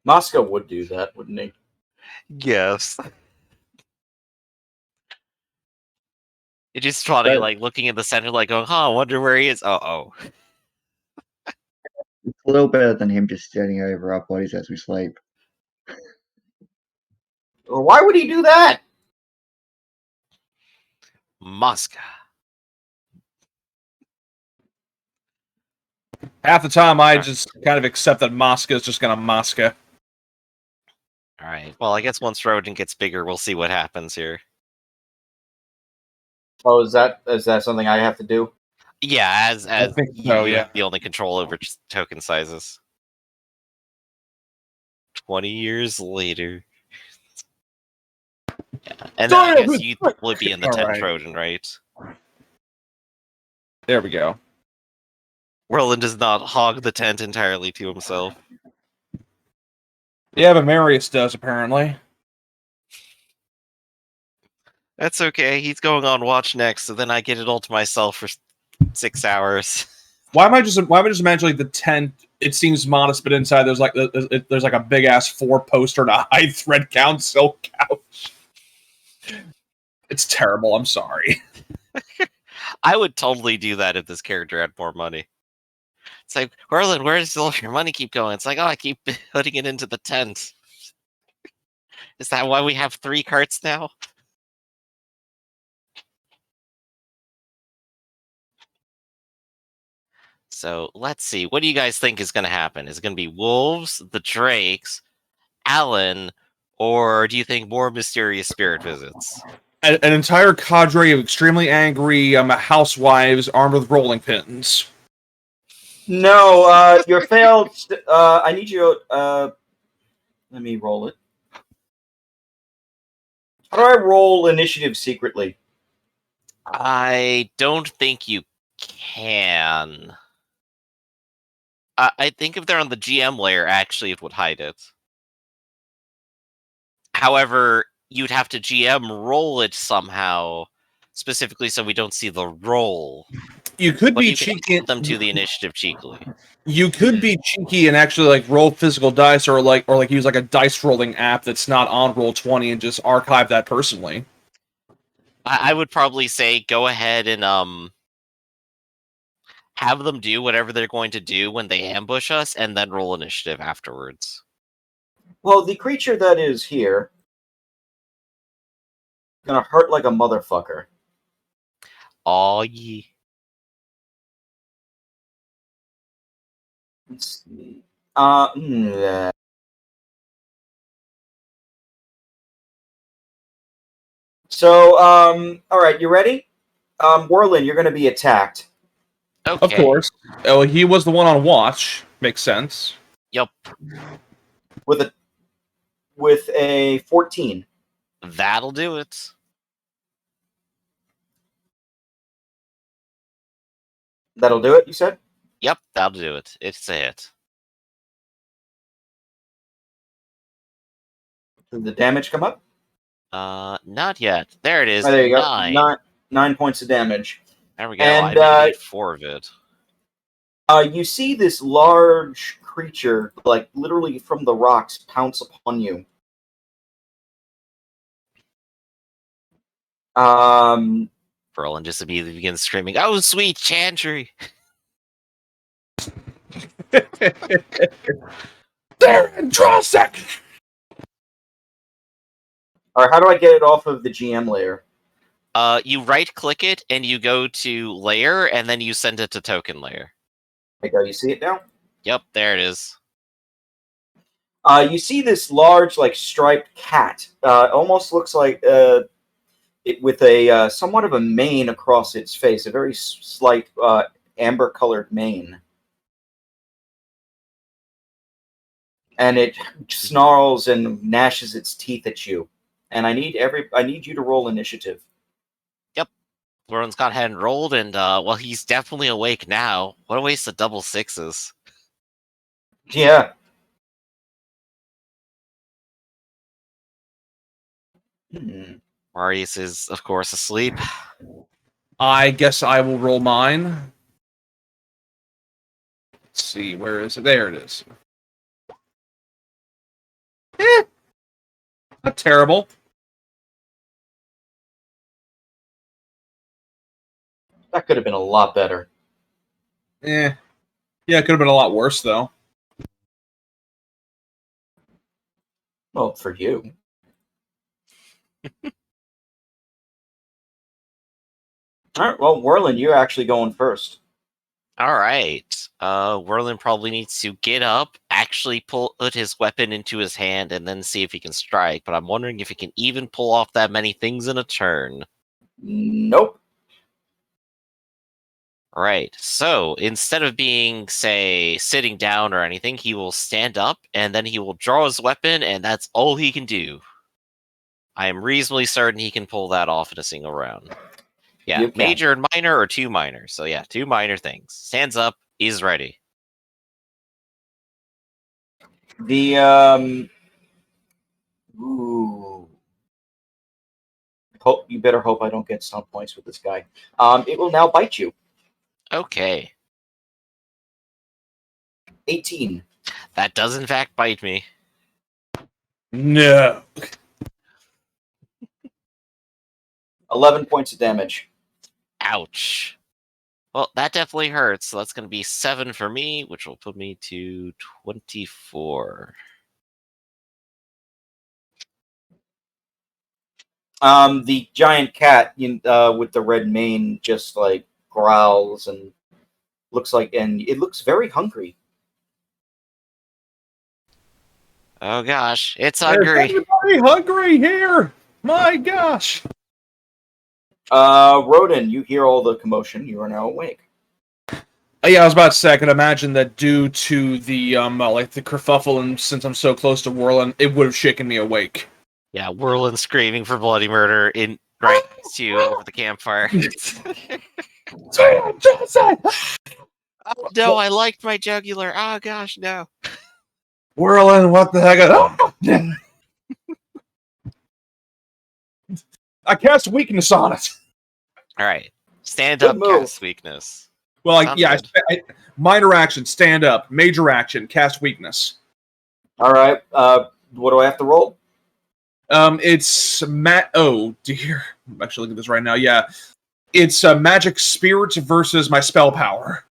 Moscow would do that, wouldn't he? Yes. It's just funny, like, looking in the center, like, going, I wonder where he is. Oh. It's a little better than him just standing over our bodies as we sleep. Well, why would he do that? Moscow. Half the time, I just kind of accept that Mosca is just gonna Mosca. Alright, well, I guess once Rodent gets bigger, we'll see what happens here. Oh, is that something I have to do? Yeah, as I think you so, yeah. have the only control over token sizes. 20 years later. Yeah. And then I guess you would be in the 10th Trojan, right? There we go. Roland does not hog the tent entirely to himself. Yeah, but Marius does, apparently. That's okay, he's going on watch next, so then I get it all to myself for 6 hours. Why am I just imagining the tent? It seems modest, but inside there's like a big ass 4 poster and a high thread count silk couch. It's terrible. I'm sorry. I would totally do that if this character had more money. It's like, Orlin, where does all of your money keep going? It's like, oh, I keep putting it into the tent. Is that why we have 3 carts now? So let's see. What do you guys think is going to happen? Is it going to be wolves, the drakes, Alan, or do you think more mysterious spirit visits? An entire cadre of extremely angry housewives armed with rolling pins. No, you're failed. I need you. Let me roll it. How do I roll initiative secretly? I don't think you can. I think if they're on the GM layer, actually, it would hide it. However, you'd have to GM roll it somehow, specifically so we don't see the roll. You could be you cheeky. Them to the initiative cheekily. You could be cheeky and actually like roll physical dice, or use like a dice rolling app that's not on Roll20 and just archive that personally. I would probably say go ahead and have them do whatever they're going to do when they ambush us, and then roll initiative afterwards. Well, the creature that is here is gonna hurt like a motherfucker. Aw, ye. Let's see. So, all right, you ready? Whirlin, you're gonna be attacked. Okay. Of course. Oh, he was the one on watch. Makes sense. Yep. With a 14. That'll do it. That'll do it, you said? Yep, that'll do it. It's a hit. Did the damage come up? Not yet. There it is. Oh, there you 9. go. 9 points of damage. There we go. And, I made 4 of it. You see this large creature, like literally from the rocks, pounce upon you. Ferlin just immediately begins screaming, "Oh, sweet Chantry!" Darren, draw a sec! Or how do I get it off of the GM layer? You right-click it, and you go to layer, and then you send it to token layer. There you go. You see it now? Yep, there it is. You see this large, like, striped cat. Almost looks like it with a somewhat of a mane across its face, a very slight amber-colored mane. And it snarls and gnashes its teeth at you. And I need you to roll initiative. Yep. Lauren's gone ahead and rolled, and well, he's definitely awake now. What a waste of double 6s. Yeah. Marius is, of course, asleep. I guess I will roll mine. Let's see, where is it? There it is. Not terrible. That could have been a lot better. Yeah, it could have been a lot worse, though. Well, for you. All right, well, Werlin, you're actually going first. All right. Werlin probably needs to get up, actually put his weapon into his hand, and then see if he can strike. But I'm wondering if he can even pull off that many things in a turn. Nope. Right. So instead of being, say, sitting down or anything, he will stand up and then he will draw his weapon, and that's all he can do. I am reasonably certain he can pull that off in a single round. Yeah, You can. major and minor, or 2 minor. So yeah, 2 minor things. Stands up, he's ready. The ooh. You better hope I don't get stun points with this guy. It will now bite you. Okay. 18. That does in fact bite me. No. 11 points of damage. Ouch. Well, that definitely hurts. So that's going to be 7 for me, which will put me to 24. The giant cat with the red mane just like growls and it looks very hungry. Oh gosh, it's Is hungry. everybody hungry here? My gosh. Rodin, you hear all the commotion. You are now awake. Yeah, I was about to say, I could imagine that due to the like the kerfuffle, and since I'm so close to Werlin, it would have shaken me awake. Yeah, whirling, screaming for bloody murder in right next to you over the campfire. Oh, no, I liked my jugular. Oh gosh, no. Werlin, what the heck? I cast weakness on it. All right, stand Good up, move. cast weakness. Well, Sounds yeah, good. minor action, stand up. Major action, cast weakness. All right. What do I have to roll? It's oh dear. I'm actually looking at this right now. Yeah, it's magic spirit versus my spell power,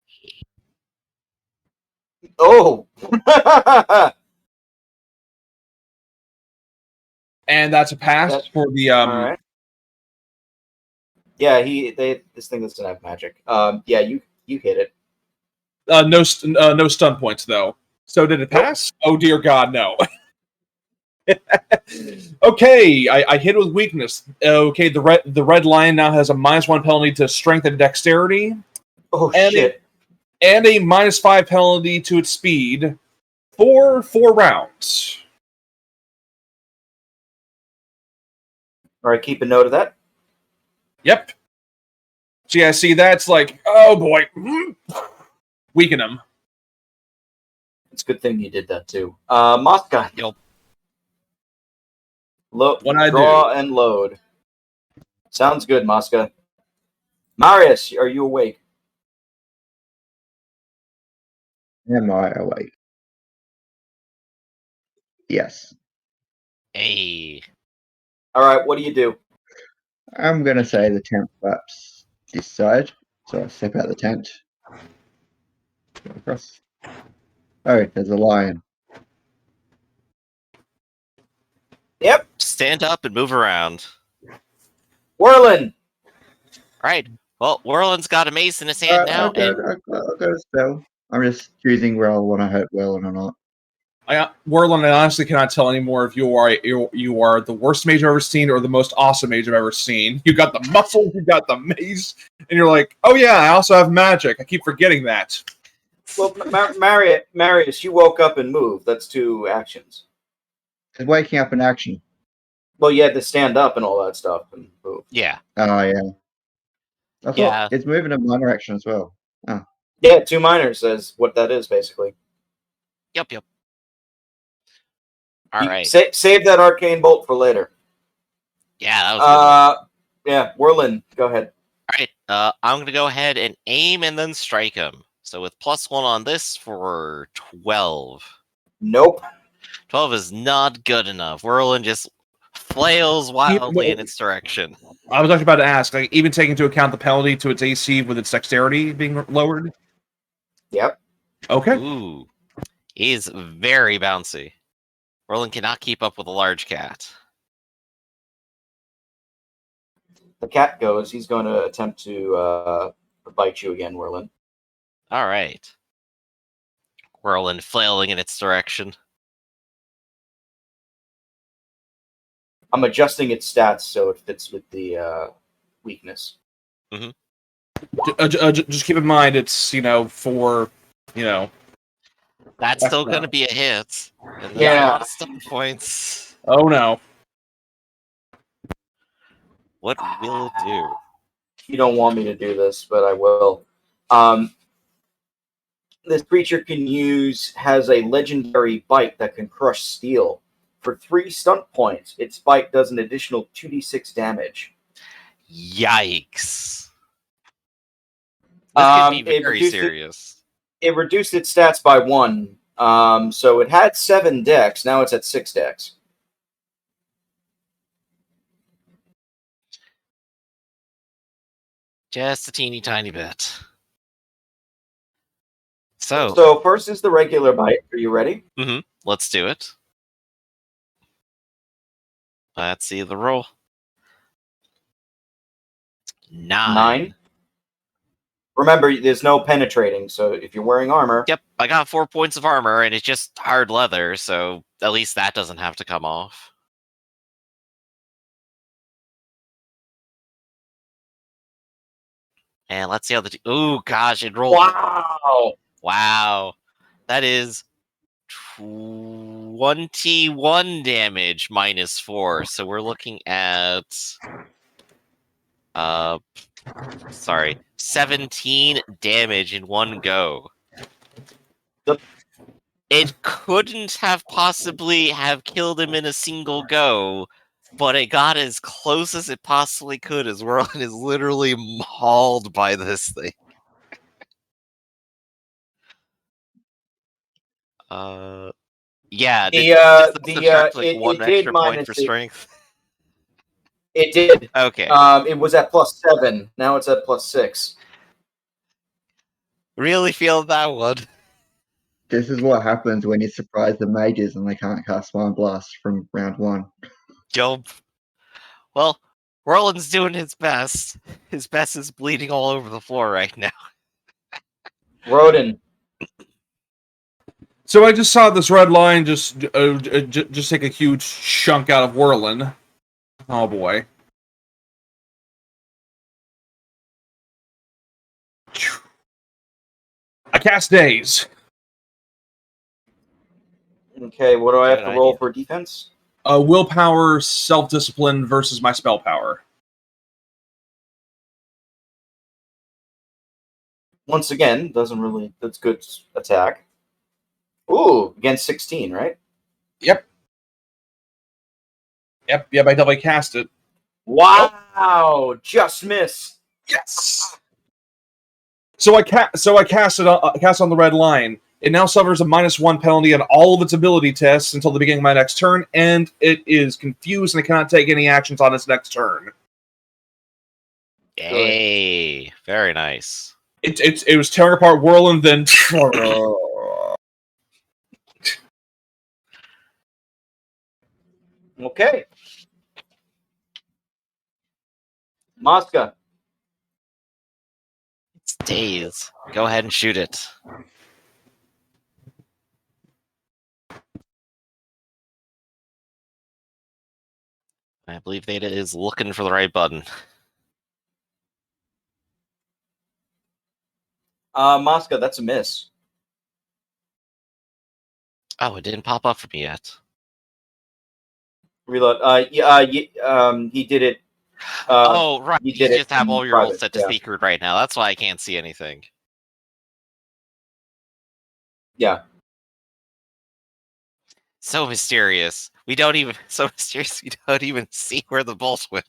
Oh. and that's a pass for the All right. Yeah, this thing doesn't have magic. Yeah, you hit it. no stun points though. So did it pass? Oh dear God, no. Okay, I hit it with weakness. Okay, the red lion now has a -1 penalty to strength and dexterity, Oh and shit! and a -5 penalty to its speed for 4 rounds. All right, keep a note of that. Yep. So yeah, see, that's like, oh boy, weaken him. It's a good thing you did that too. Mosca. Yup. Draw and load. Sounds good, Mosca. Marius, are you awake? Am I awake? Yes. Hey. All right, what do you do? I'm going to say the tent flaps this side. So I step out the tent. Go across. Oh, there's a lion. Yep. Stand up and move around. Werlin. All right. Well, Werlin's got a mace in his hand now, I'll go to spell. I'm just choosing where I want to hurt Werlin or not. Werlin, I honestly cannot tell anymore if you are the worst mage I've ever seen or the most awesome mage I've ever seen. You got the muscles, you got the mace, and you're like, oh yeah, I also have magic. I keep forgetting that. Well, Marius, you woke up and moved. That's 2 actions. It's waking up in action. Well, you had to stand up and all that stuff and move. Yeah. Oh, yeah. I thought Yeah. it's moving in minor action as well. Yeah, 2 minors is what that is basically. Yep. All right. Save that arcane bolt for later. Yeah, that was good. Yeah, Werlin, go ahead. All right. I'm going to go ahead and aim and then strike him. So with +1 on this for 12. Nope. 12 is not good enough. Whirlwind just flails wildly in its direction. I was actually about to ask, like, even taking into account the penalty to its AC with its dexterity being lowered? Yep. Okay. Ooh. He's very bouncy. Whirlwind cannot keep up with a large cat. The cat goes. He's going to attempt to bite you again, Whirlin. All right. Whirlwind flailing in its direction. I'm adjusting its stats so it fits with the weakness. Just keep in mind, it's, for, That's still going to be a hit. And there's Yeah. a lot of stuff points. Oh no. What will it do? You don't want me to do this, but I will. This creature has a legendary bite that can crush steel. For 3 stunt points, its bite does an additional 2d6 damage. Yikes. This could be very serious. It reduced its stats by 1. So it had 7 dex. Now it's at 6 dex. Just a teeny tiny bit. So So first is the regular bite. Are you ready? let's do it. Let's see the roll. 9. Remember, there's no penetrating, so if you're wearing armor... Yep, I got 4 points of armor, and it's just hard leather, so at least that doesn't have to come off. And let's see how the... Ooh, gosh, it rolled... Wow! Wow. That is 21 damage minus 4, so we're looking at... 17 damage in one go. It couldn't have possibly have killed him in a single go, but it got as close as it possibly could as Whirlwind is literally mauled by this thing. Yeah, It one did extra point minus for it. strength. It did. Okay. It was at +7. Now it's at +6. Really feel that one. This is what happens when you surprise the mages and they can't cast Mind Blast from round 1. Jump. Well, Whirlwind's doing his best. His best is bleeding all over the floor right now. Rodin. So I just saw this red line just take a huge chunk out of Whirlin. Oh boy. I cast Daze. Okay, what do I have Good to roll idea. for defense? Willpower, self-discipline versus my spell power. Once again, that's good attack. Ooh, against 16, right? Yep, I definitely cast it. Wow! Just miss. Yes. So I cast on the red line. It now suffers a -1 penalty on all of its ability tests until the beginning of my next turn, and it is confused and it cannot take any actions on its next turn. Hey, very nice. It was tearing apart Whirlwind, then Okay. Mosca. It's Daze. Go ahead and shoot it. I believe Theta is looking for the right button. Mosca, that's a miss. Oh, it didn't pop up for me yet. Reload. He did it. Oh, right. you You did it just have in all your rolls private, set to yeah. secret right now. That's why I can't see anything. Yeah. So mysterious. We don't even see where the bolt went.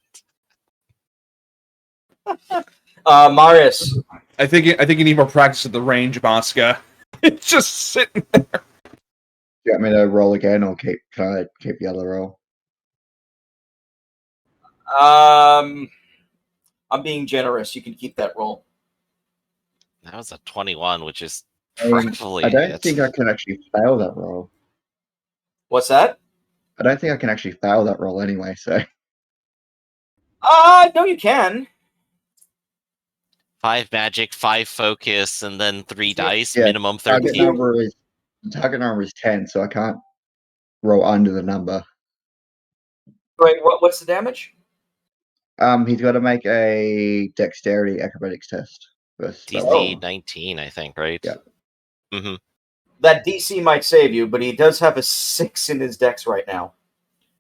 Marius. I think you need more practice at the range, Mosca. It's just sitting there. you want me to roll again, or can I keep the other roll? I'm being generous. You can keep that roll. That was a 21, which is I mean, probably I don't it. think I can actually fail that roll. What's that? I don't think I can actually fail that roll anyway. So No, you can. 5 magic, 5 focus, and then 3 dice, yeah, minimum target 13. number is 10, so I can't roll under the number. Wait, what's the damage? He's got to make a dexterity acrobatics test. DC 19, I think, right? Yeah. Mm-hmm. That DC might save you, but he does have a 6 in his dex right now.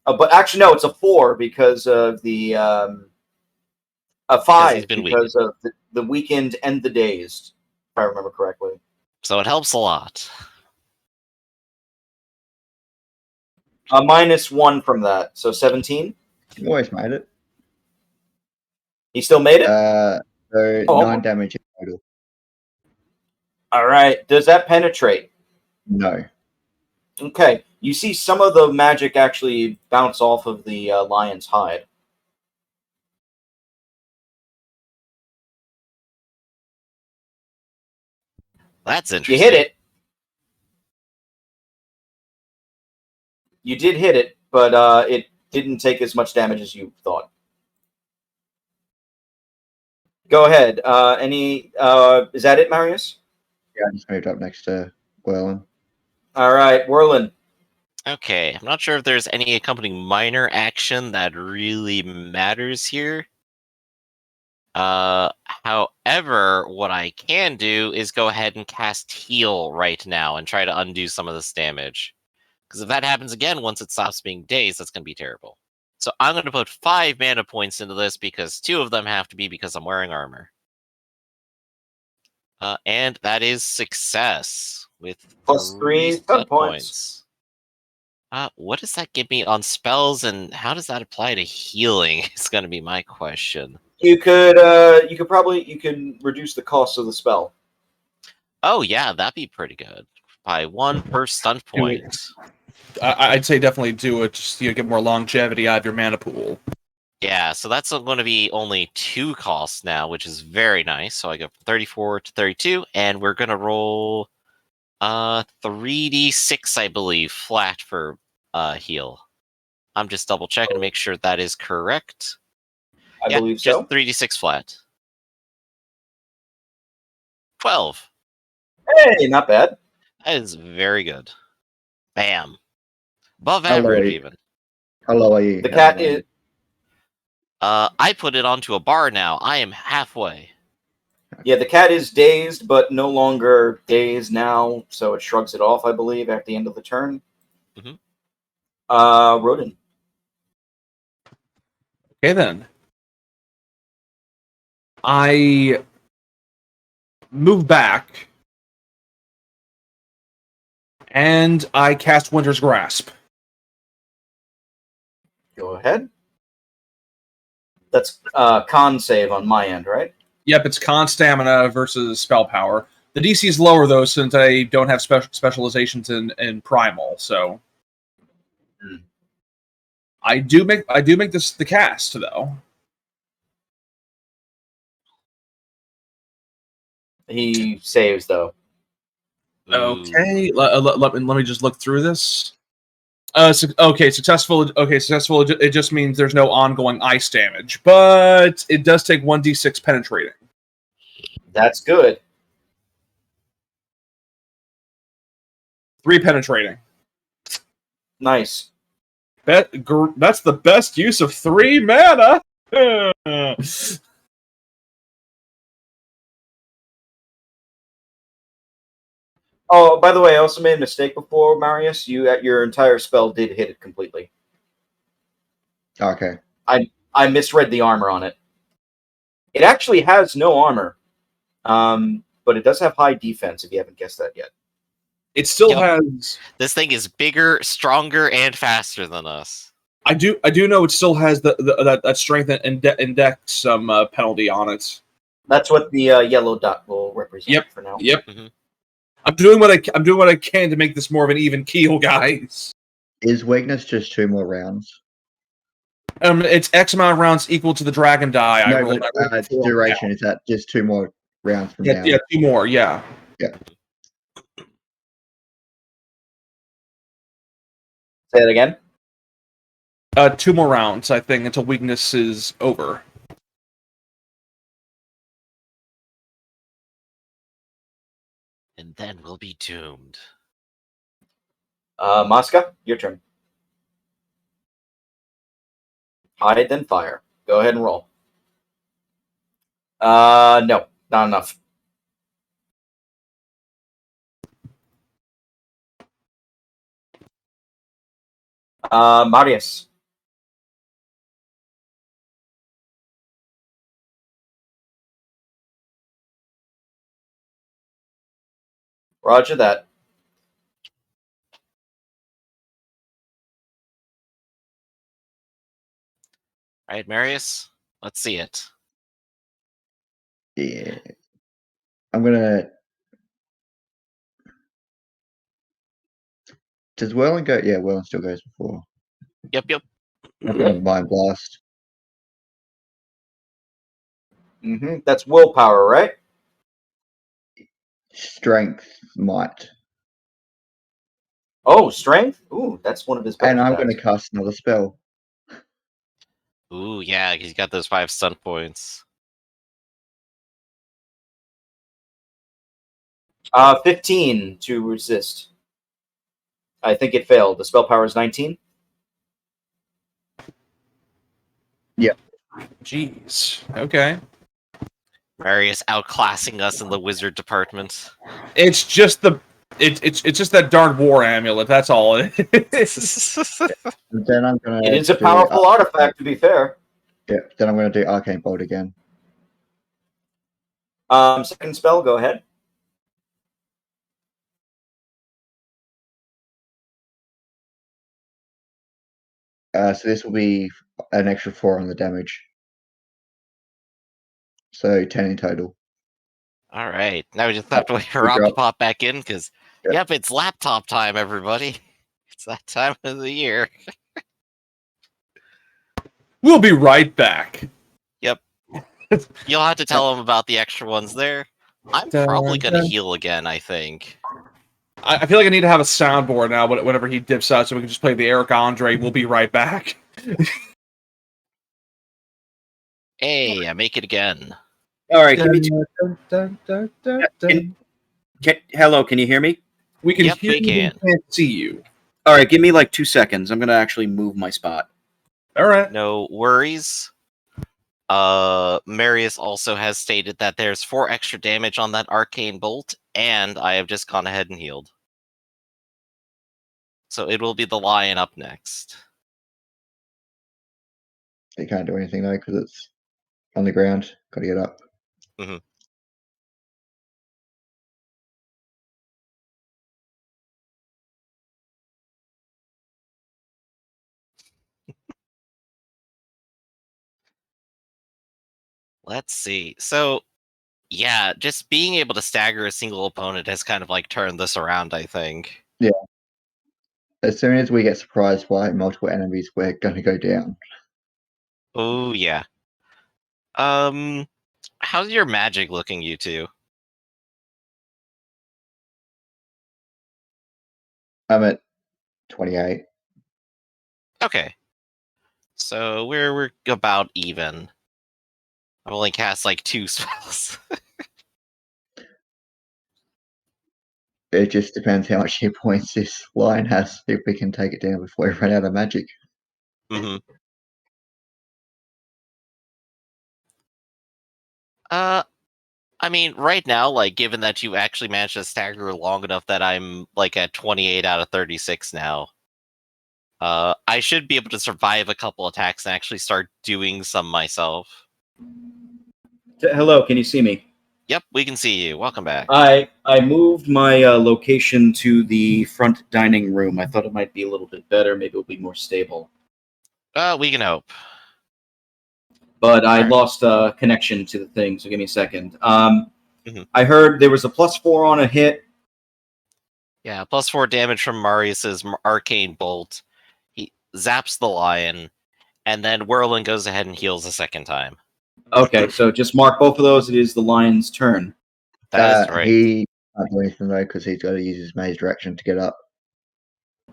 But actually, no, it's a 4 because of the a 5 because of the weakened and the dazed, if I remember correctly. So it helps a lot. -1 from that, so 17. Always made it. He still made it. So 9 damage in total. All right. Does that penetrate? No. Okay. You see some of the magic actually bounce off of the lion's hide. That's You interesting. hit it. You did hit it, but it didn't take as much damage as you thought. Go ahead. Is that it, Marius? Yeah, I just moved up next to Whirlin. All right, Whirlin. Okay, I'm not sure if there's any accompanying minor action that really matters here. However, what I can do is go ahead and cast Heal right now and try to undo some of this damage. Because if that happens again once it stops being dazed, that's going to be terrible. So I'm going to put 5 mana points into this because 2 of them have to be because I'm wearing armor. And that is success with +3 spell points. What does that give me on spells, and how does that apply to healing? Is going to be my question. You could reduce the cost of the spell. Oh yeah, that'd be pretty good. By 1 per stunt point. I'd say definitely do it. Just get more longevity out of your mana pool. Yeah, so that's going to be only 2 costs now, which is very nice. So I go from 34 to 32, and we're going to roll 3d6, I believe, flat for heal. I'm just double checking to make sure that is correct. I believe so. Just 3d6 flat. 12. Hey, not bad. That is very good. Bam. Above How low average, are you? even. How low are you? The cat is. I put it onto a bar now. I am halfway. Yeah, the cat is dazed, but no longer dazed now, so it shrugs it off, I believe, at the end of the turn. Mhm. Rodin. Okay, then. I move back, and I cast Winter's Grasp. Go ahead. That's con save on my end, right? Yep, it's con stamina versus spell power. The DC is lower though, since I don't have specializations in primal. So I do make this the cast though. He saves though. Okay, let me just look through this. Okay, successful. Okay, successful. It just means there's no ongoing ice damage, but it does take 1d6 penetrating. That's good. 3 penetrating. Nice. That's the best use of 3 mana. Oh, by the way, I also made a mistake before, Marius. Your entire spell did hit it completely. Okay. I misread the armor on it. It actually has no armor, but it does have high defense. If you haven't guessed that yet, it still has. This thing is bigger, stronger, and faster than us. I do know it still has that strength and dex penalty on it. That's what the yellow dot will represent for now. Yep. Mhm. I'm doing what I can to make this more of an even keel, guys. Is weakness just 2 more rounds? It's X amount of rounds equal to the dragon die. I No, rolled. but duration, is that just 2 more rounds from now? Yeah, 2 more. Yeah. Say that again. 2 more rounds, I think, until weakness is over. And then we'll be doomed. Mosca, your turn. Hide, then fire. Go ahead and roll. No, not enough. Marius. Roger that. All right, Marius, let's see it. Yeah. I'm gonna. Does Whirling go? Yeah, Whirling still goes before. Yep. I'm gonna Mind Blast. That's willpower, right? Strength, might. Oh, strength. Ooh, that's one of his better And I'm stats. gonna cast another spell. Ooh, yeah, he's got those 5 stun points. 15 to resist. I think it failed. The spell power is 19. Jeez. Okay. Marius outclassing us in the wizard department. It's just it's just that dark war amulet. That's all it is. And then I'm gonna. It is a do powerful artifact, to be fair. Yeah. Then I'm gonna do Arcane Bolt again. Second spell, go ahead. So this will be an extra 4 on the damage. So 10 in total. All right, now we just have to wait for Good Rob to job. pop back in, because, Yep. yep, it's laptop time, everybody. It's that time of the year. We'll be right back. Yep. You'll have to tell him about the extra ones there. I'm probably going to heal again, I think. I feel like I need to have a soundboard now whenever he dips out so we can just play the Eric Andre. We'll be right back. Hey, I make it again. All right, give me hello, can you hear me? We can Yep, hear we you, can. we can't see you. All right, give me like 2 seconds. I'm going to actually move my spot. All right. No worries. Marius also has stated that there's 4 extra damage on that arcane bolt, and I have just gone ahead and healed. So it will be the lion up next. You can't do anything though because it's on the ground. Got to get up. Mhm. Let's see. So, yeah, just being able to stagger a single opponent has kind of like turned this around, I think. As soon as we get surprised by multiple enemies, we're going to go down. Oh, yeah. How's your magic looking, you two? I'm at 28. Okay. So we're about even. I've only cast like 2 spells. It just depends how much hit points this line has, if we can take it down before we run out of magic. Mm-hmm. I mean, right now, like, given that you actually managed to stagger long enough that I'm like at 28 out of 36 now, I should be able to survive a couple attacks and actually start doing some myself. Hello, can you see me? Yep, we can see you. Welcome back. I moved my location to the front dining room. I thought it might be a little bit better. Maybe it'll be more stable. We can hope. But I Alright. lost connection to the thing, so give me a second. Mhm. I heard there was a +4 on a hit, Yeah, +4 damage from Marius's arcane bolt. He zaps the lion, and then Whirlin goes ahead and heals a second time. Okay, so just mark both of those. It is the lion's turn. That is right. He can't do anything though because he's got to use his mage direction to get up.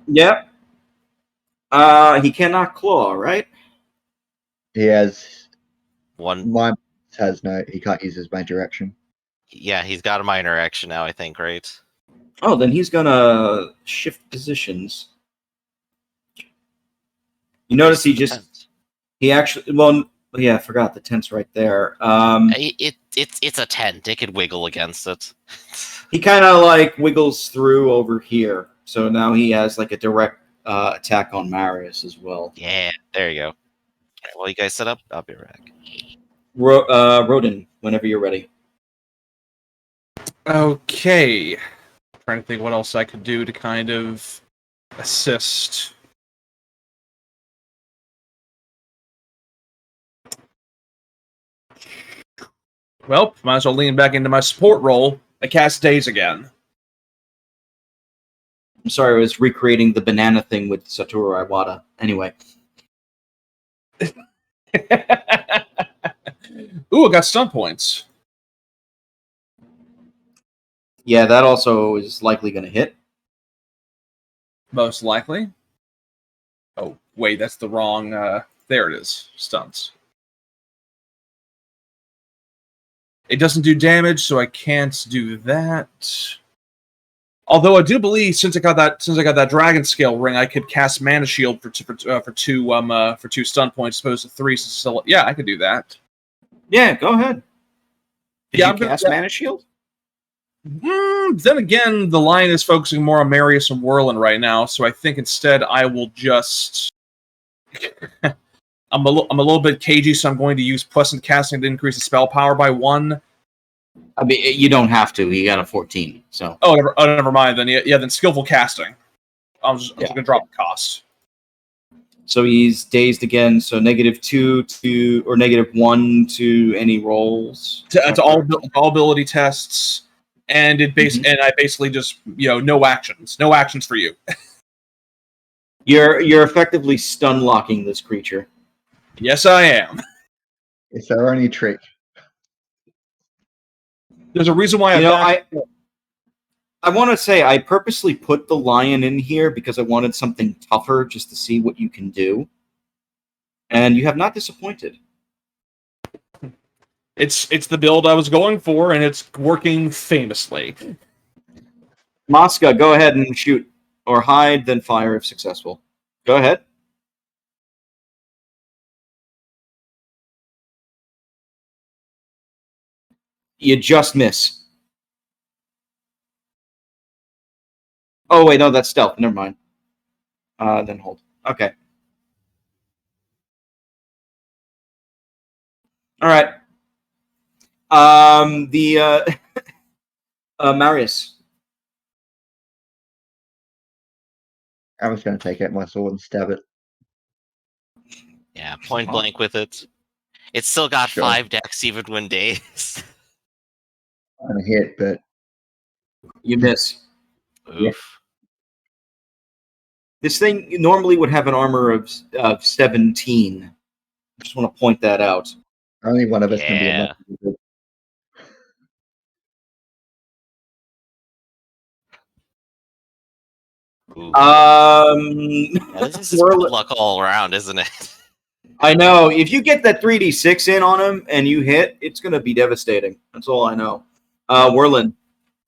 Yep. He cannot claw, right? He has One. mine has no. He can't use his mage direction. Yeah, he's got a minor action now, I think, right? Oh, then he's gonna shift positions. You notice he actually, well, yeah, I forgot the tent's right there. It's a tent. It could wiggle against it. He kind of like wiggles through over here, so now he has like a direct attack on Marius as well. Yeah, there you go. Alright, well, you guys set up. I'll be right back. Rodin, whenever you're ready. Okay. Trying to think what else I could do to kind of assist. Well, might as well lean back into my support role. I cast Daze again. I'm sorry, I was recreating the banana thing with Satoru Iwata. Anyway. Ooh, I got stun points. Yeah, that also is likely going to hit. Most likely. Oh, wait, that's the wrong... there it is. Stunts. It doesn't do damage, so I can't do that. Although I do believe since I got that dragon scale ring, I could cast Mana Shield for two stun points, as opposed to 3. So yeah, I could do that. Yeah, go ahead. Did Yeah, you cast Mana Shield? Then again, the lion is focusing more on Marius and Whirlin right now, so I think instead I will just. I'm a little bit cagey, so I'm going to use Pleasant Casting to increase the spell power by 1. I mean, you don't have to. You got a 14, so. Oh, never mind. Then then Skillful Casting. I'm just going to drop the cost. So he's dazed again. So -2 to or -1 to any rolls. To all ability tests, and and I basically just no actions for you. You're effectively stun locking this creature. Yes, I am. It's our only trick. There's a reason why I want to say I purposely put the lion in here because I wanted something tougher just to see what you can do. And you have not disappointed. It's the build I was going for, and it's working famously. Mosca, go ahead and shoot. Or hide, then fire if successful. Go ahead. You just miss. Oh, wait, no, that's stealth. Never mind. Then hold. Okay. All right. Marius. I'm just going to take out my sword and stab it. Yeah, point blank with it. It's still got Sure. 5 decks even when dazed. I'm going to hit, but You miss. Oof. This thing normally would have an armor of 17. I just want to point that out. only one of us can be Yeah. enough. Ooh. Yeah, This is good luck all around, isn't it? I know. If you get that 3d6 in on him and you hit, it's going to be devastating. That's all I know. Whirlin.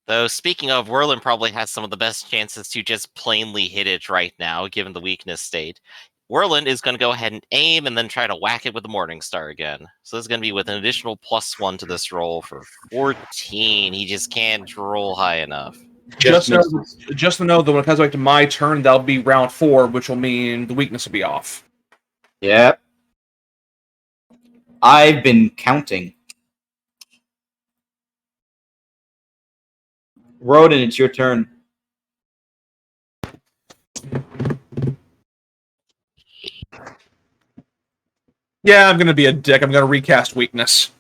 Though, speaking of, Whirlin probably has some of the best chances to just plainly hit it right now, given the weakness state. Whirlin is going to go ahead and aim and then try to whack it with the Morningstar again. So this is going to be with an additional +1 to this roll for 14. He just can't roll high enough. Just to know that when it comes back to my turn, that'll be round 4, which will mean the weakness will be off. Yep. I've been counting. Rodin, it's your turn. Yeah, I'm going to be a dick. I'm going to recast weakness.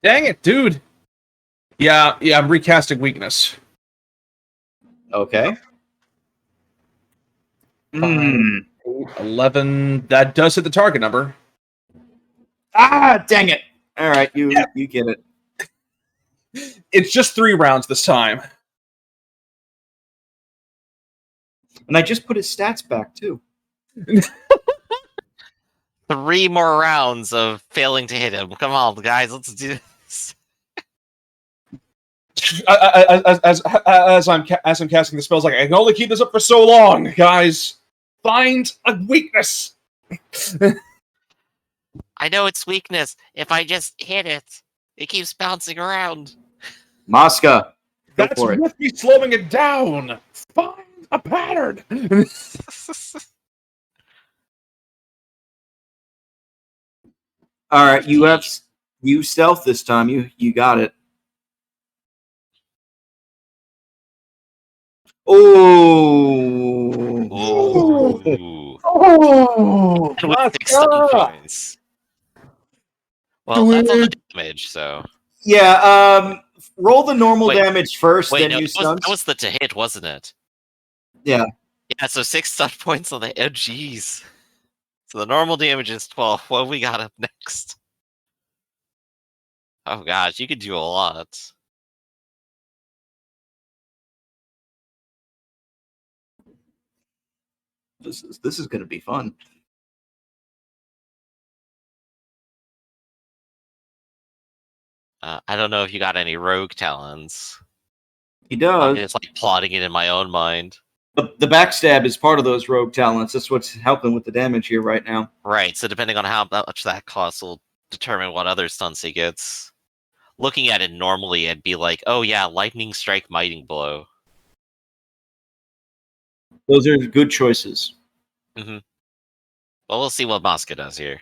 Dang it, dude. Yeah, I'm recasting weakness. Okay. Fine. 11. That does hit the target number. Ah, dang it! All right, you get it. It's just 3 rounds this time. And I just put his stats back too. 3 more rounds of failing to hit him. Come on, guys, let's do this. As I'm casting the spells, like I can only keep this up for so long, guys. Find a weakness. I know it's weakness. If I just hit it, it keeps bouncing around. Mosca, go That's for it. with me slowing it down. Find a pattern. All right, you stealth this time. You got it. Oh. Ooh. Oh, And with 6 stun points. Well, that's on the damage, so. Yeah. Roll the normal Wait, damage first, then no, you that was the to hit, wasn't it? Yeah. Yeah, so 6 stun points on the. Oh, jeez. So the normal damage is 12. What we got up next? Oh gosh, you could do a lot. This is going to be fun. I don't know if you got any rogue talents. He I'm does. just like plotting it in my own mind. The backstab is part of those rogue talents. That's what's helping with the damage here right now. Right, so depending on how much that costs will determine what other stunts he gets. Looking at it normally, I'd be like, oh yeah, lightning strike, mighty blow. Those are good choices. Mm-hmm. Well, we'll see what Mosca does here.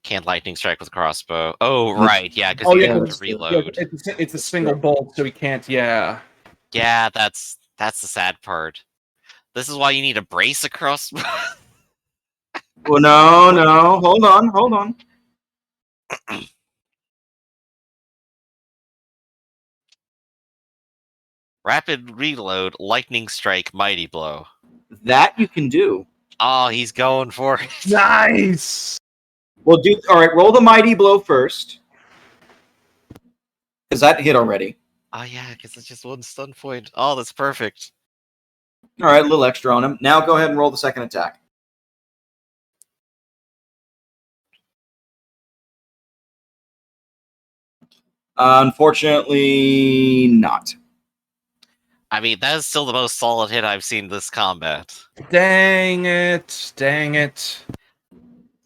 Can't lightning strike with crossbow. Oh, right, yeah, because you have to reload. It's a single bolt, so he can't. Yeah. Yeah, that's the sad part. This is why you need a brace a crossbow. Well, no. Hold on. Rapid reload, lightning strike, mighty blow. That you can do. Oh, he's going for it. Nice. Well, all right. Roll the mighty blow first, because that hit already. Oh yeah, because it's just 1 stun point. Oh, that's perfect. All right, a little extra on him. Now go ahead and roll the second attack. Unfortunately, not. I mean, that is still the most solid hit I've seen this combat. Dang it.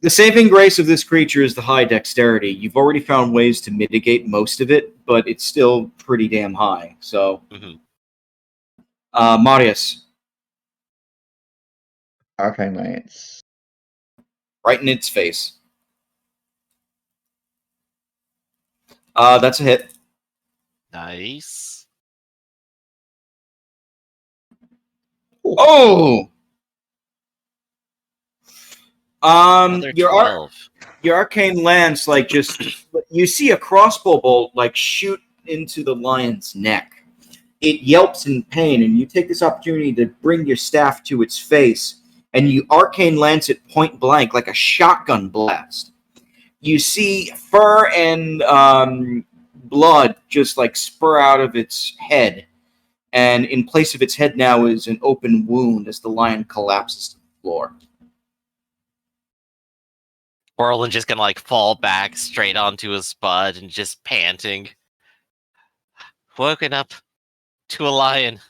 The saving grace of this creature is the high dexterity. You've already found ways to mitigate most of it, but it's still pretty damn high. So, Marius, Arcane Lance. right in its face. That's a hit. Nice. Oh! Another Your 12. arcane lance, like, just you see a crossbow bolt like shoot into the lion's neck. It yelps in pain, and you take this opportunity to bring your staff to its face, and you arcane lance it point blank like a shotgun blast. You see fur and blood just like spur out of its head, and in place of its head now is an open wound as the lion collapses to the floor. Orlin just gonna like fall back straight onto his spud and just panting. Woken up to a lion.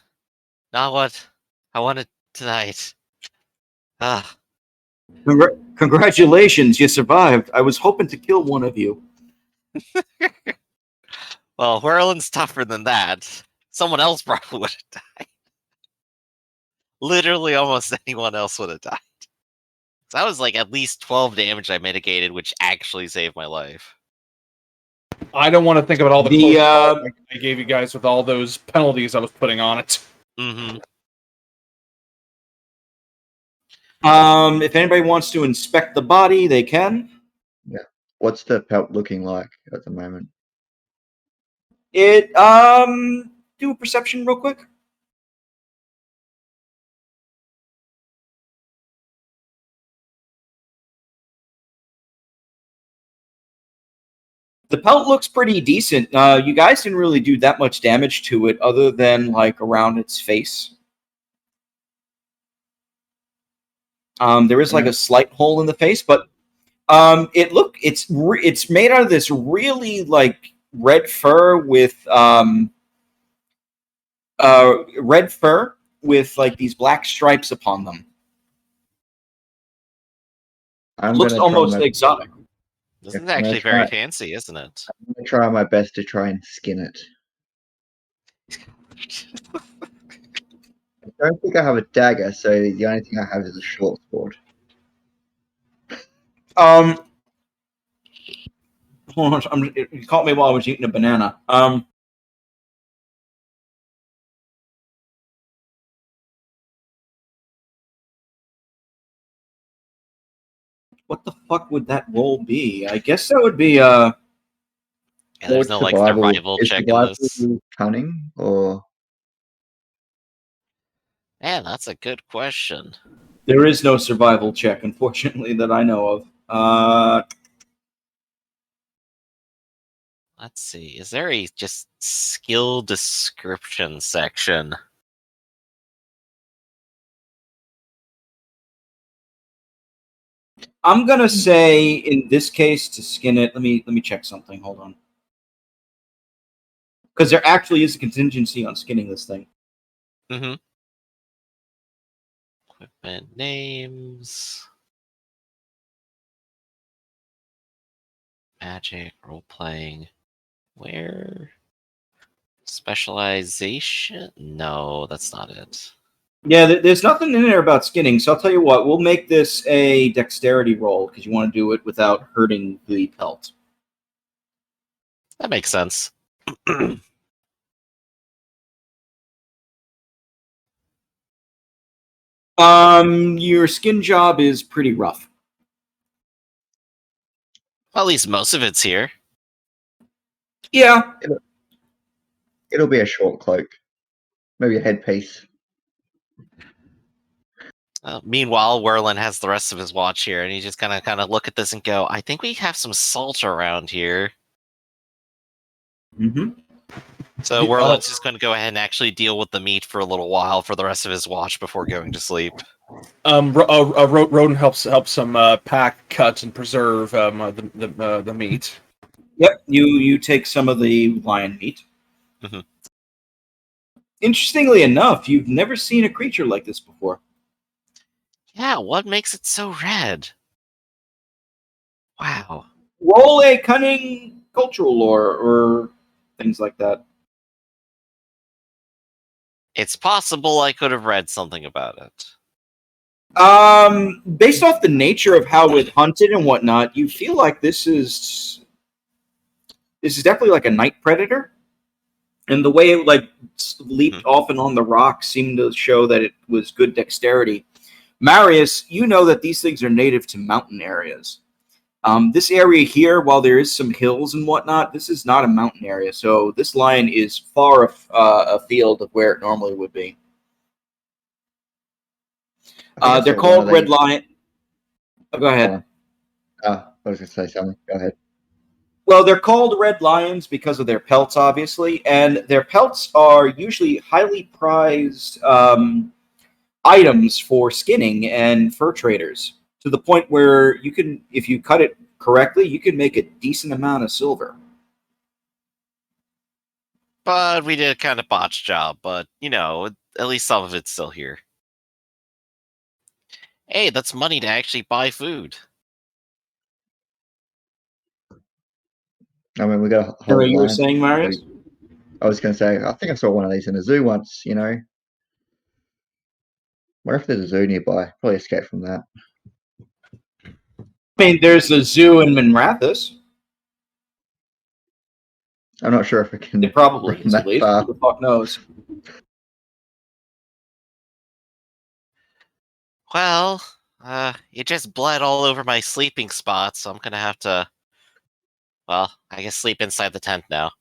Not what I wanted tonight. Ah. Congratulations, you survived. I was hoping to kill one of you. Well, Whirlin's tougher than that. Someone else probably would have died. Literally almost anyone else would have died. So that was like at least 12 damage I mitigated, which actually saved my life. I don't want to think about all the close calls I gave you guys with all those penalties I was putting on it. Mm-hmm. If anybody wants to inspect the body, they can. Yeah. What's the pelt looking like at the moment? It do a perception real quick. The pelt looks pretty decent. You guys didn't really do that much damage to it, other than like around its face. There is like a slight hole in the face, but it's made out of this really like red fur with like these black stripes upon them. I'm Looks gonna try almost my, This is I'm gonna actually try- very fancy, isn't it? I'm gonna try my best to try and skin it. I don't think I have a dagger, so the only thing I have is a short sword. Hold on, you caught me while I was eating a banana. What the fuck would that roll be? I guess that would be Yeah, there's What's no like survival Is check in this. cunning or Man, that's a good question. there is no survival check, unfortunately, that I know of. Let's see. Is there a just skill description section? I'm gonna say in this case to skin it. Let me check something. Hold on, because there actually is a contingency on skinning this thing. Mm-hmm. Equipment names. Magic, role-playing. Where? Specialization? No, that's not it. Yeah, there's nothing in there about skinning. So I'll tell you what. We'll make this a dexterity roll because you want to do it without hurting the pelt. That makes sense. Your skin job is pretty rough. Well, at least most of it's here. Yeah. it'll be a short cloak, maybe a headpiece. Meanwhile, Werlin has the rest of his watch here, and he's just kind of look at this and go, "I think we have some salt around here." Mm-hmm. So Werlin's just going to go ahead and actually deal with the meat for a little while for the rest of his watch before going to sleep. Rodin helps pack, cut, and preserve the meat. Yep. You take some of the lion meat. Mhm. Interestingly enough, you've never seen a creature like this before. Yeah, what makes it so red? Wow. Roll a cunning cultural lore or things like that. It's possible I could have read something about it. Based off the nature of how it hunted and whatnot, you feel like this is definitely like a night predator, and the way it like leaped off and on the rock seemed to show that it was good dexterity. Marius, you know that these things are native to mountain areas. This area here, while there is some hills and whatnot, this is not a mountain area, so this lion is far afield of where it normally would be. They're called red lion. Oh, go ahead. I was going to say something. Go ahead. Well, they're called red lions because of their pelts, obviously, and their pelts are usually highly prized items for skinning and fur traders, to the point where you can, if you cut it correctly, you can make a decent amount of silver. But we did a kind of botched job, but, at least some of it's still here. Hey, that's money to actually buy food. I mean, we got a whole You were lion. saying, Marius? I was going to say, I think I saw one of these in a zoo once, Where if there's a zoo nearby? Probably escape from that. I mean, there's a zoo in Minrathus. I'm not sure if I can It probably run is, that at least. far. Who the fuck knows? Well, it just bled all over my sleeping spot, so I'm gonna have to Well, I guess sleep inside the tent now.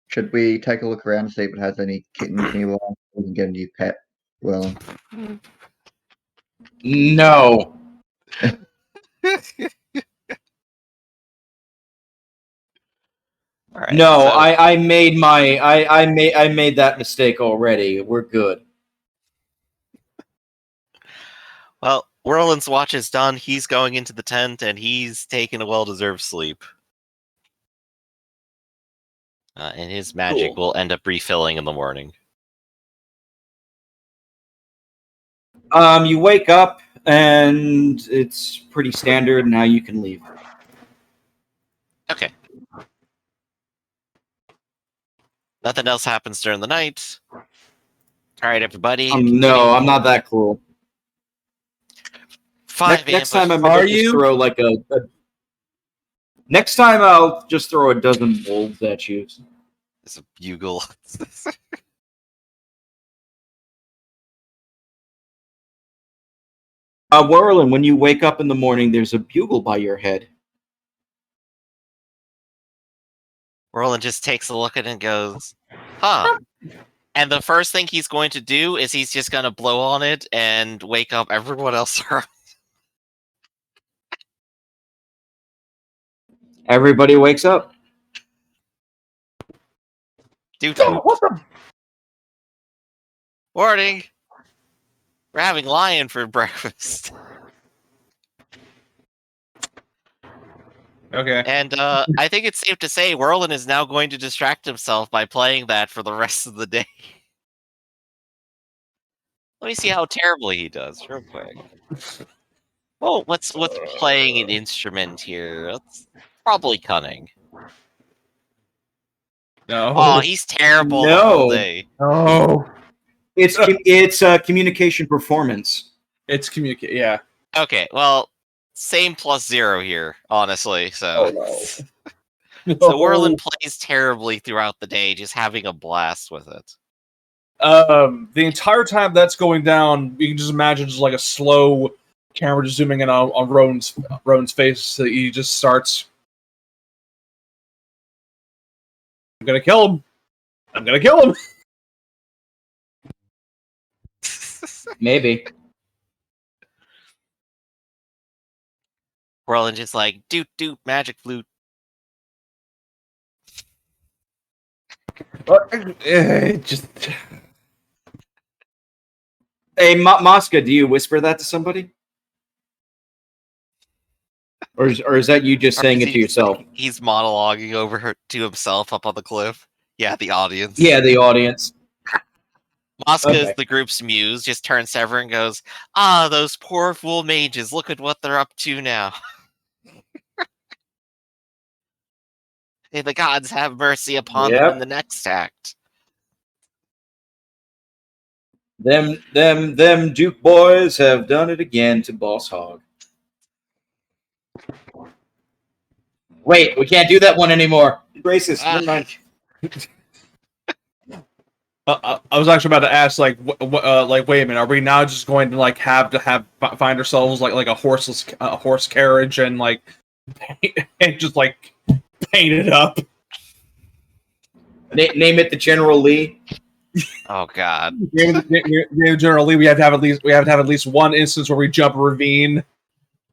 Should we take a look around and see if it has any kittens nearby? We can get a new pet. Well, No. All right. No, so- I made that mistake already. We're good. Well, Whirlin's watch is done. He's going into the tent, and he's taking a well-deserved sleep. And his magic Cool. will end up refilling in the morning. You wake up and it's pretty standard. Now you can leave. Okay. Nothing else happens during the night. All right, everybody. No, I'm not that cruel. 5 Next time I Are might just you? throw like a. Next time I'll just throw a dozen wolves at you. It's a bugle. Whirlin, when you wake up in the morning, there's a bugle by your head. Roland just takes a look at it and goes, huh. And the first thing he's going to do is he's just going to blow on it and wake up everyone else around. Everybody wakes up. Dude, What the? morning. We're having lion for breakfast. Okay. And I think it's safe to say Whirlin is now going to distract himself by playing that for the rest of the day. Let me see how terribly he does, real quick. Well, what's playing an instrument here? That's probably cunning. No. Oh, he's terrible the whole No. day. No. It's communication performance. It's communicate. Yeah. Okay, well, same +0 here, honestly. So, no. so Whirlin plays terribly throughout the day, just having a blast with it. The entire time that's going down, you can just imagine just like a slow camera just zooming in on Rowan's face. So he just starts. I'm gonna kill him. I'm gonna kill him. Maybe. Whirlin just like doot doot magic flute. Just. Hey, Mosca, do you whisper that to somebody? Or is that you just Or saying is it he to yourself? He's monologuing over to himself up on the cliff. Yeah, the audience. Yeah, the audience. Mosca is Okay. the group's muse, just turns to everyone and goes, ah, those poor fool mages, look at what they're up to now. May the gods have mercy upon them in the next act. Them Duke boys have done it again to Boss Hog. Wait, we can't do that one anymore. Racist. Never mind. I was actually about to ask, like, like, wait a minute, are we now just going to like find ourselves like a horse carriage and like and just like paint it up? Name it the General Lee. Oh God. General Lee, we have to have at least one instance where we jump a ravine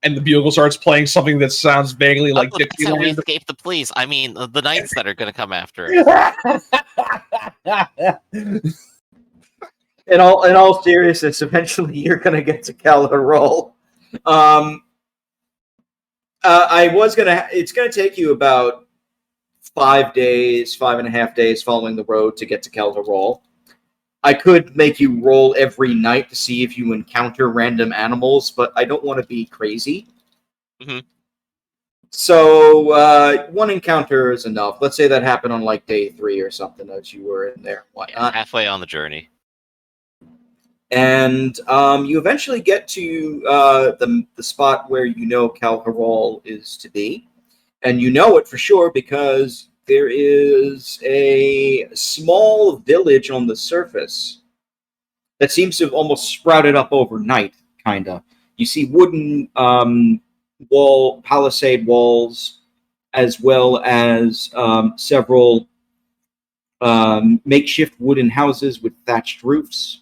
and the bugle starts playing something that sounds vaguely like Oh, that's how we Dixieland. escape the police. I mean, the knights that are going to come after us. In all seriousness, eventually you're gonna get to Calharol. It's gonna take you about 5.5 days following the road to get to Calharol. I could make you roll every night to see if you encounter random animals, but I don't want to be crazy. Mhm. So one encounter is enough. Let's say that happened on like day 3 or something as you were in there. Whatnot. Halfway on the journey. And you eventually get to the spot where you know Calharol is to be. And you know it for sure because there is a small village on the surface that seems to have almost sprouted up overnight, kind of. You see wooden palisade walls as well as several makeshift wooden houses with thatched roofs.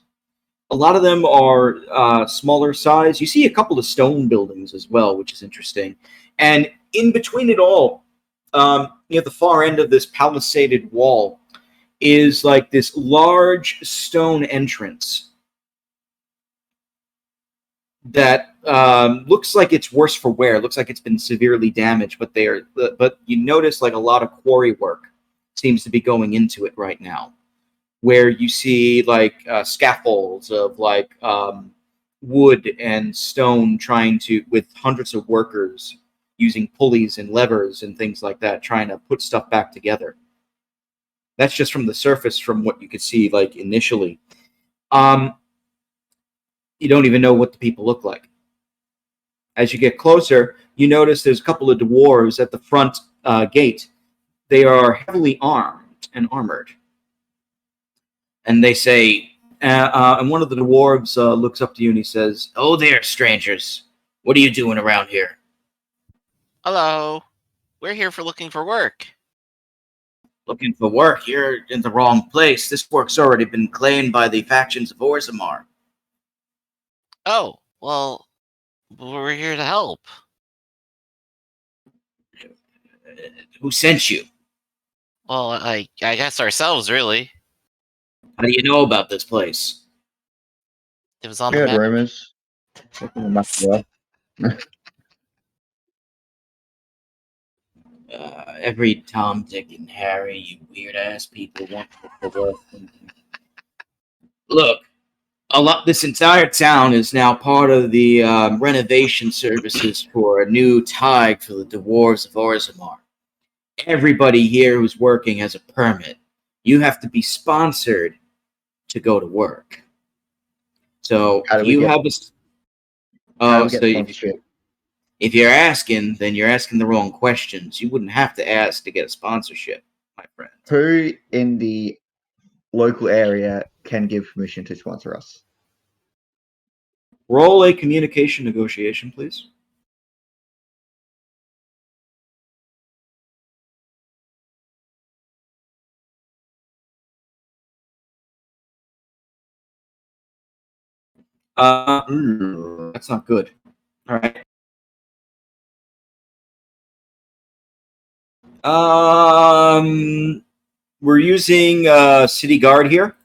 A lot of them are smaller size. You see a couple of stone buildings as well, which is interesting. And in between it all, near the far end of this palisaded wall, is like this large stone entrance that looks like it's worse for wear. It looks like it's been severely damaged, but you notice like a lot of quarry work seems to be going into it right now, where you see like scaffolds of like wood and stone with hundreds of workers using pulleys and levers and things like that, trying to put stuff back together. That's just from the surface, from what you could see like initially. You don't even know what the people look like. As you get closer, you notice there's a couple of dwarves at the front gate. They are heavily armed and armored. And they say, and one of the dwarves looks up to you and he says, "Oh there, strangers. What are you doing around here?" Hello. We're here for looking for work. "Looking for work? You're in the wrong place. This work's already been claimed by the factions of Orzammar." Oh, well, we're here to help. "Who sent you? Well, I guess ourselves, really. How do you know about this place?" It was on We the heard map. rumors. Checking the map as well. Every Tom, Dick, and Harry, you weird-ass people want to work. Look, this entire town is now part of the renovation services for a new tide for the dwarves of Orzammar. Everybody here who's working has a permit. You have to be sponsored to go to work. So How do if we you get- have a How do oh, we get so sponsorship? if you're asking, then you're asking the wrong questions. You wouldn't have to ask to get a sponsorship, my friend. Who in the local area can give permission to sponsor us? Roll a communication negotiation, please. That's not good. All right. We're using city guard here.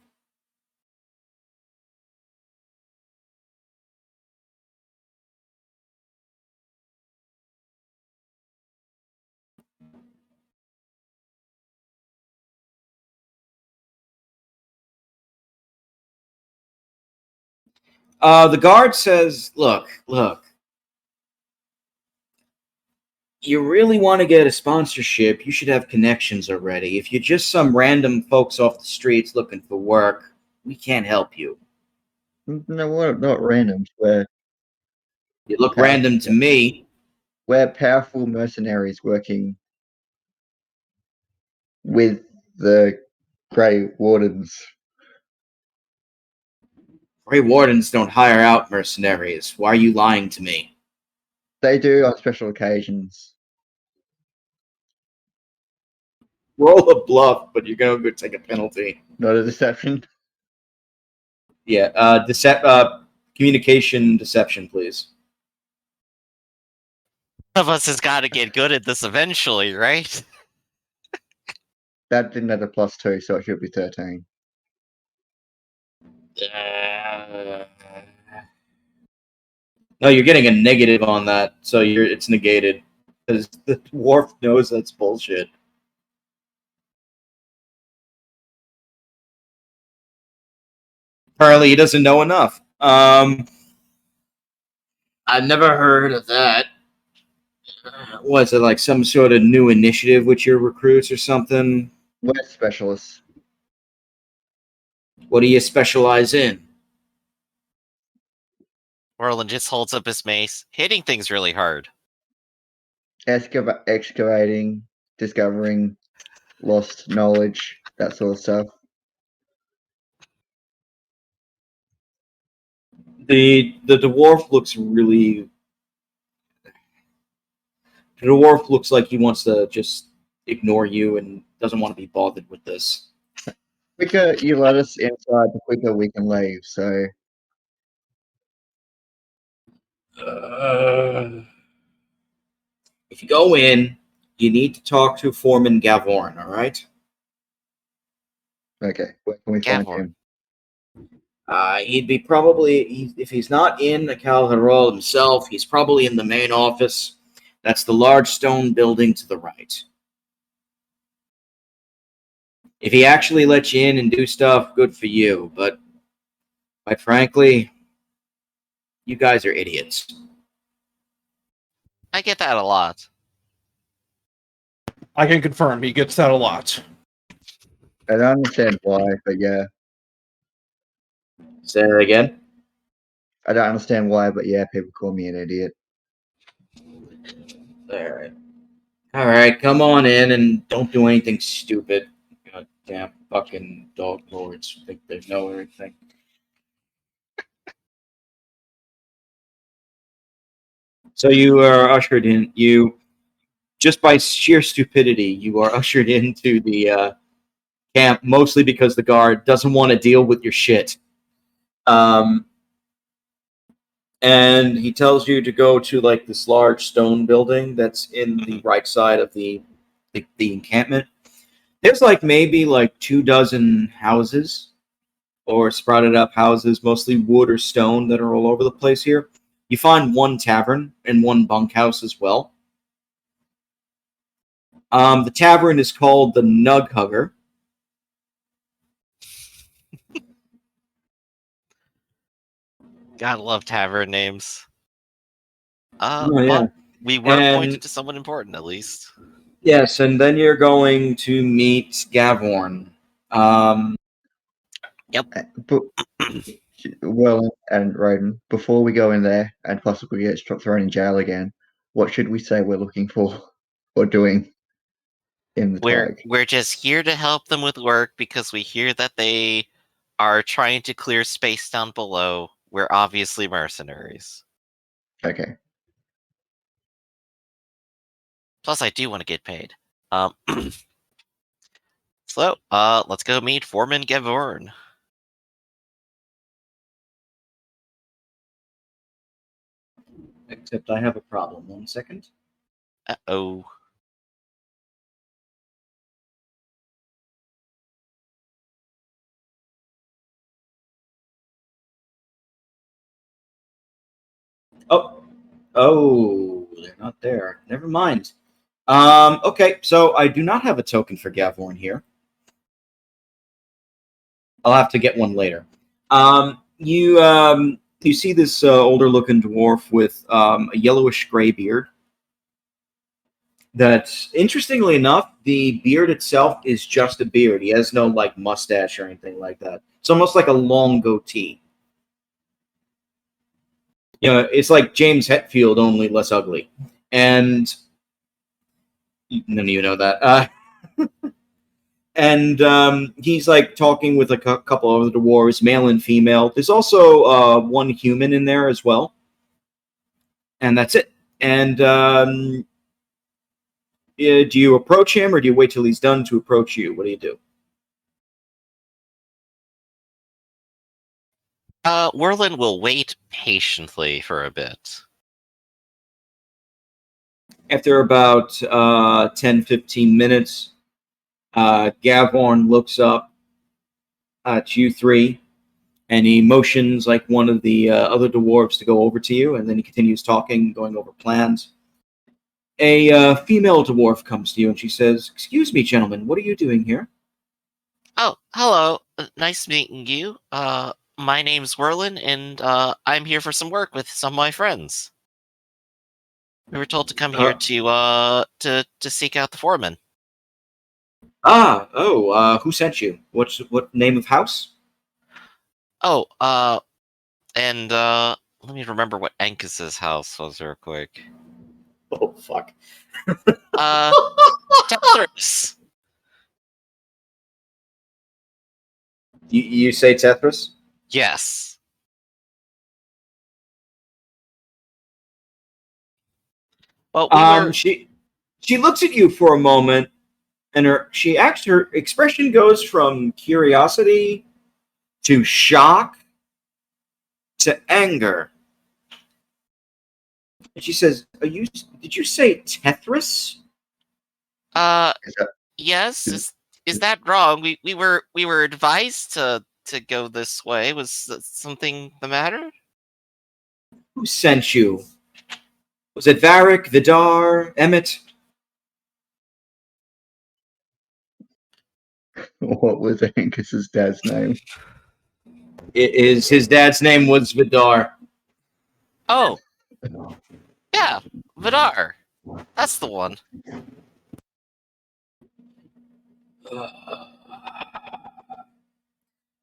The guard says, look, you really want to get a sponsorship, you should have connections already. If you're just some random folks off the streets looking for work, we can't help you. No, we're not randoms. We're You look random to me. powerful mercenaries working with the Grey Wardens. Grey Wardens don't hire out mercenaries. Why are you lying to me? They do on special occasions. Roll a bluff, but you're going to take a penalty. Not a deception. Yeah, communication deception, please. One of us has got to get good at this eventually, right? That didn't have a +2, so it should be 13. No, you're getting a negative on that, so it's negated because the dwarf knows that's bullshit. Apparently, he doesn't know enough. I've never heard of that. Was it like some sort of new initiative with your recruits or something? We're specialists. What do you specialize in? Orlin just holds up his mace, hitting things really hard. Excavating, discovering lost knowledge, that sort of stuff. The dwarf looks really The dwarf looks like he wants to just ignore you and doesn't want to be bothered with this. The quicker you let us inside, the quicker we can leave. So If you go in, you need to talk to Foreman Gavorn, all right? okay, where can we find Gavor. him? He'd be probably, if he's not in the Calharol himself, he's probably in the main office. That's the large stone building to the right. If he actually lets you in and do stuff, good for you. But quite frankly, you guys are idiots. I get that a lot. I can confirm he gets that a lot. I don't understand why, but yeah, Say that again. I don't understand why, but yeah, people call me an idiot. All right, come on in and don't do anything stupid. God damn fucking dog lords think they know everything. So you are ushered in. You, just by sheer stupidity, you are ushered into the camp, mostly because the guard doesn't want to deal with your shit. And he tells you to go to like this large stone building that's in the right side of the encampment. There's like maybe like 24 houses or sprouted up houses, mostly wood or stone, that are all over the place here. You find one tavern and one bunkhouse as well. The tavern is called the Nug Hugger. Gotta love tavern names. Oh, yeah. But we were And- pointed to someone important, at least. Yes, and then you're going to meet Gavorn. But well, and Roden, before we go in there and possibly get thrown in jail again, what should we say we're looking for or doing in the tag? We're just here to help them with work because we hear that they are trying to clear space down below. We're obviously mercenaries. Okay. Plus, I do want to get paid. So, let's go meet Foreman Gavorn. Except I have a problem. 1 second. Uh-oh. Oh, they're not there. Never mind. Okay, so I do not have a token for Gavorn here. I'll have to get one later. You see this older-looking dwarf with a yellowish gray beard. That, interestingly enough, the beard itself is just a beard. He has no like mustache or anything like that. It's almost like a long goatee. You know, it's like James Hetfield, only less ugly. And none of you know that. And he's like talking with a couple of the dwarves, male and female. There's also one human in there as well, and that's it. And do you approach him, or do you wait till he's done to approach you? What do you do? Werlin will wait patiently for a bit. After about 10-15 minutes, Gavorn looks up at you three, and he motions like one of the other dwarves to go over to you, and then he continues talking, going over plans. A female dwarf comes to you, and she says, "Excuse me, gentlemen, what are you doing here?" Oh, hello. Nice meeting you. My name's Werlin, and I'm here for some work with some of my friends. We were told to come here to seek out the foreman. Who sent you? What name of house? Oh, and let me remember what Ankas's house was real quick. Oh, fuck. Tetris. You say Tetris? Yes. Well, we were. She looks at you for a moment, and her expression goes from curiosity to shock to anger. And she says, did you say Tetris? Is that- Yes. Is that wrong? We were advised to go this way. Was something the matter? Who sent you? Was it Varric, Vidar, Emmett? What was Angus's dad's name? His dad's name was Vidar. Oh, yeah, Vidar. That's the one.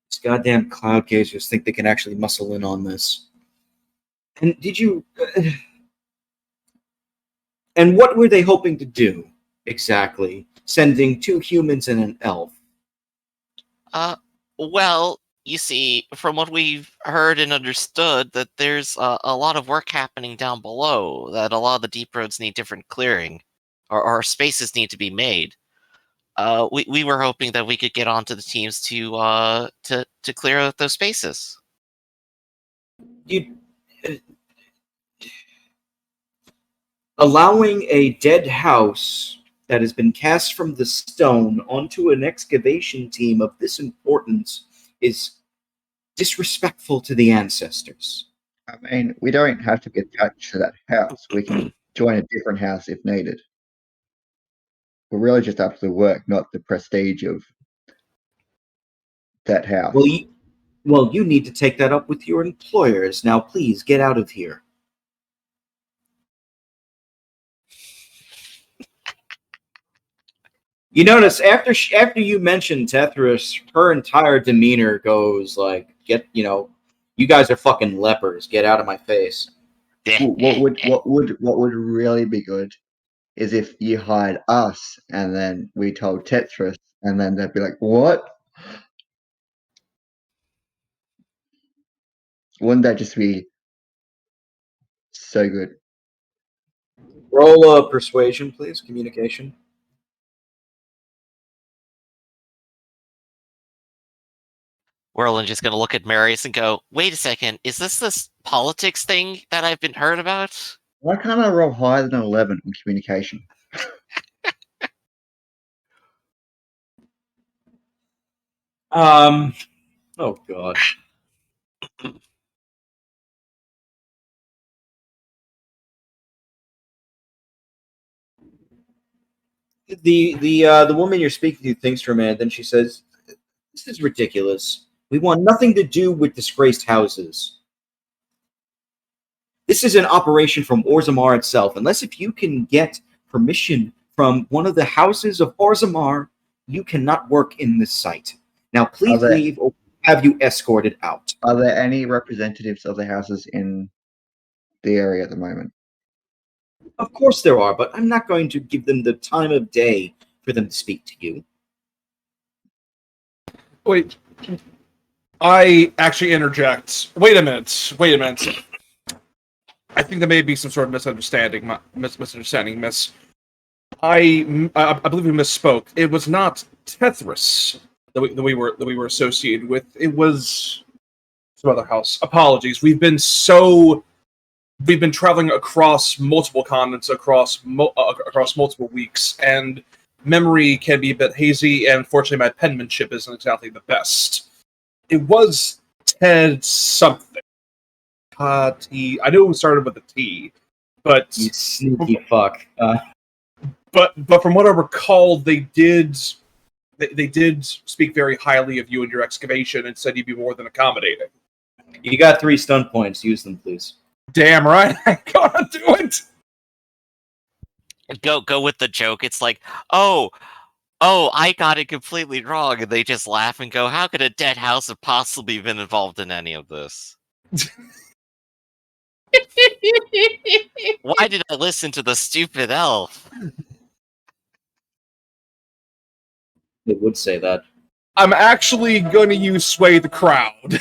These goddamn cloud gazers think they can actually muscle in on this. And did you... and what were they hoping to do, exactly? Sending 2 humans and an elf? Well, you see, from what we've heard and understood, that there's a lot of work happening down below, that a lot of the deep roads need different clearing, or spaces need to be made. We were hoping that we could get onto the teams to clear out those spaces. Allowing a dead house that has been cast from the stone onto an excavation team of this importance is disrespectful to the ancestors. I mean, we don't have to be attached to that house. We can join a different house if needed. We're really just after the work, not the prestige of that house. Well, you need to take that up with your employers. Now, please, get out of here. You notice after you mention Tetris, her entire demeanor goes like, you guys are fucking lepers. Get out of my face. What would really be good is if you hired us and then we told Tetris, and then they'd be like, "What?" Wouldn't that just be so good? Roll persuasion, please. Communication. Whirlin just gonna look at Marius and go, "Wait a second, is this politics thing that I've been heard about?" Why can't I roll higher than 11 on communication? Oh god. The woman you're speaking to thinks for a minute, then she says, "This is ridiculous. We want nothing to do with disgraced houses. This is an operation from Orzammar itself. Unless if you can get permission from one of the houses of Orzammar, you cannot work in this site. Now, please leave, or have you escorted out." Are there any representatives of the houses in the area at the moment? Of course there are, but I'm not going to give them the time of day for them to speak to you. Wait. I actually interject. Wait a minute. I think there may be some sort of misunderstanding, miss. I believe we misspoke. It was not Tetris that we were associated with. It was some other house. Apologies. We've been traveling across multiple continents, across multiple weeks, and memory can be a bit hazy, and unfortunately my penmanship isn't exactly the best. It was Ted something. I knew it started with a T, but You sneaky fuck. but from what I recall, they did speak very highly of you and your excavation and said you'd be more than accommodating. You got 3 stun points. Use them, please. Damn right, I gotta do it. Go with the joke. It's like, oh, I got it completely wrong, and they just laugh and go, "How could a dead house have possibly been involved in any of this? Why did I listen to the stupid elf?" They would say that. I'm actually going to use Sway the Crowd.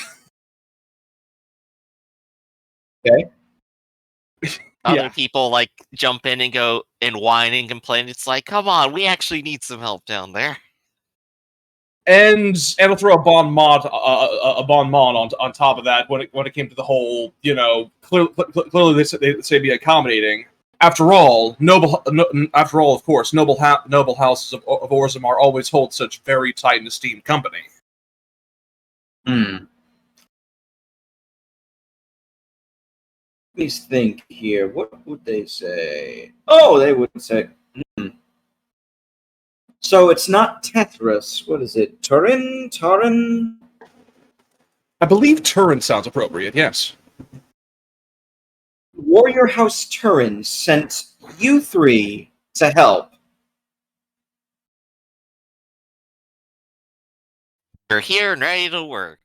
Okay. Other people like jump in and go and whine and complain. It's like, come on, we actually need some help down there. And it'll throw a bon mot on top of that when it came to the whole, clearly they say be accommodating. After all, of course, noble houses of Orzammar always hold such very tight and esteemed company. Please think here. What would they say? Oh, they would say. So it's not Tethras. What is it? Turin? I believe Turin sounds appropriate, yes. Warrior House Turin sent you three to help. We're here and ready to work.